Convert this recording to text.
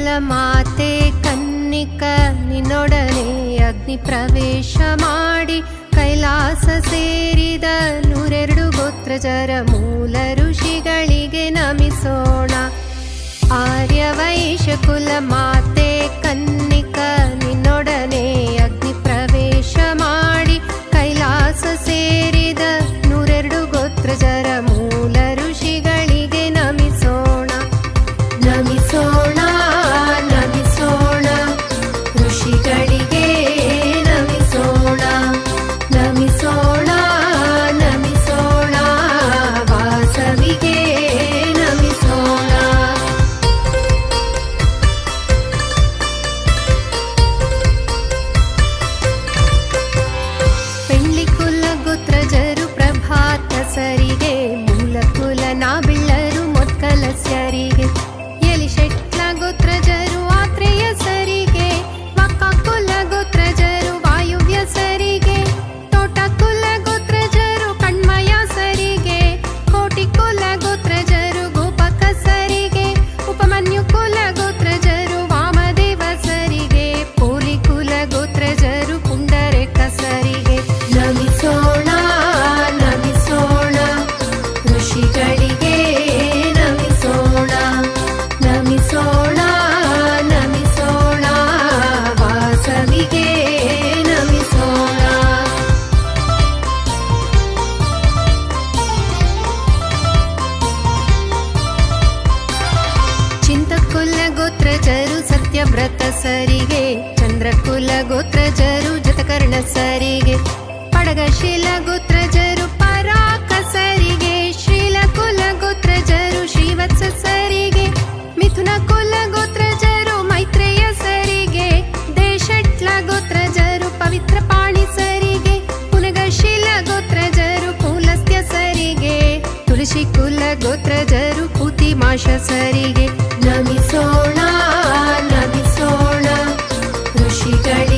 ಕುಲ ಮಾತೆ ಕನ್ನಿಕ ನಿನ್ನೊಡನೆ ಅಗ್ನಿ ಪ್ರವೇಶ ಮಾಡಿ ಕೈಲಾಸ ಸೇರಿದ 102 ಗೋತ್ರಜರ ಮೂಲ ಋಷಿಗಳಿಗೆ ನಮಿಸೋಣ. ಆರ್ಯವೈಶ್ಯ ಕುಲ ಮಾತೆ ಕನ್ನಿಕ ನಿನ್ನೊಡನೆ ಅಗ್ನಿ ಪ್ರವೇಶ ಮಾಡಿ ಕೈಲಾಸ ಸೇರಿದ 102 ಗೋತ್ರಜರ ಮೂಲ ಋಷಿಗಳಿಗೆ ನಮಿಸೋಣ. ನಮಿಸೋಣ ನಮಿಸೋಣ ಋಷಿಗಳಿಗೆ ನಮಿಸೋಣ. ನಮಿಸೋಣ ನಮಿಸೋಣ ವಾಸವಿಗೆ ನಮಿಸೋಣ. ಪೆಂಡ್ಲಿ ಕುಲ ಗೋತ್ರಜರು ಪ್ರಭಾತ ಸರಿಗೆ, ಮೂಲ ಕುಲ ನಾಬಿಳ್ಳರು ಮೊಟ್ಕಲಸ್ಯರಿಗೆ, ಎಲಿಶೆಟ್ಲ ಗೋತ್ರಜರು ಆತ್ರೇಯ ಸರಿಗೆ, ವಕ್ಕ ಕುಲ ಗೋತ್ರಜರು ವಾಯುವ್ಯ ಸರಿಗೆ, ತೋಟ ಕುಲ ಗೋತ್ರಜರು ಕಣ್ಮಯ ಸರಿಗೆ, ಕೋಟಿ ಕುಲ ಗೋತ್ರಜರು ಗೋಪಕ ಸರಿಗೆ, ಉಪಮನ್ಯು ಕುಲ ಗೋತ್ರಜರು ವಾಮದೇವ ಸರಿಗೆ, ಪೋಲಿ ಕುಲ ಗೋತ್ರಜರು ಪುಂಡರೇಕ ಸರಿಗೆ. ನಮಿಸೋಣ ನಮಿಸೋಣ ಋಷಿಗಳಿಗೆ ನಮಿಸೋಣ. ನಮಿಸೋಣ ನಮಿಸೋಣ ವಾಸವಿಗೆ ನಮಿಸೋಣ. ಚಿಂತಕುಲ ಗೋತ್ರಜರು ಸತ್ಯವ್ರತ ಸರಿಗೆ, ಚಂದ್ರಕುಲ ಗೋತ್ರಜರು ಜತಕರ್ಣ ಸರಿಗೆ, ಪಡಗಶೀಲ ಗೋತ್ರಜರು ಪರಾಕ ಸರಿಗೆ, ಶ್ರೀಲಕುಲ ಗೋತ್ರಜರು ಶ್ರೀವತ್ಸ ಸರಿಗೆ, ಮಿಥುನ ಕುಲ ಗೋತ್ರಜರು ಮೈತ್ರೇಯ ಸರಿಗೆ, ದೇಶಟ್ಲ ಗೋತ್ರಜರು ಪವಿತ್ರ ಪಾಣಿ ಸರಿಗೆ, ಪುನಗಶೀಲ ಗೋತ್ರಜರು ಪೂಲಸ್ತ್ಯ ಸರಿಗೆ, ತುಳಸಿ ಕುಲ ಗೋತ್ರಜರು ಪೂತಿಮಾಶ ಸರಿಗೆ. ನಮಿಸೋಣ ನಮಿಸೋಣ ಋಷಿಗಳಿಗೆ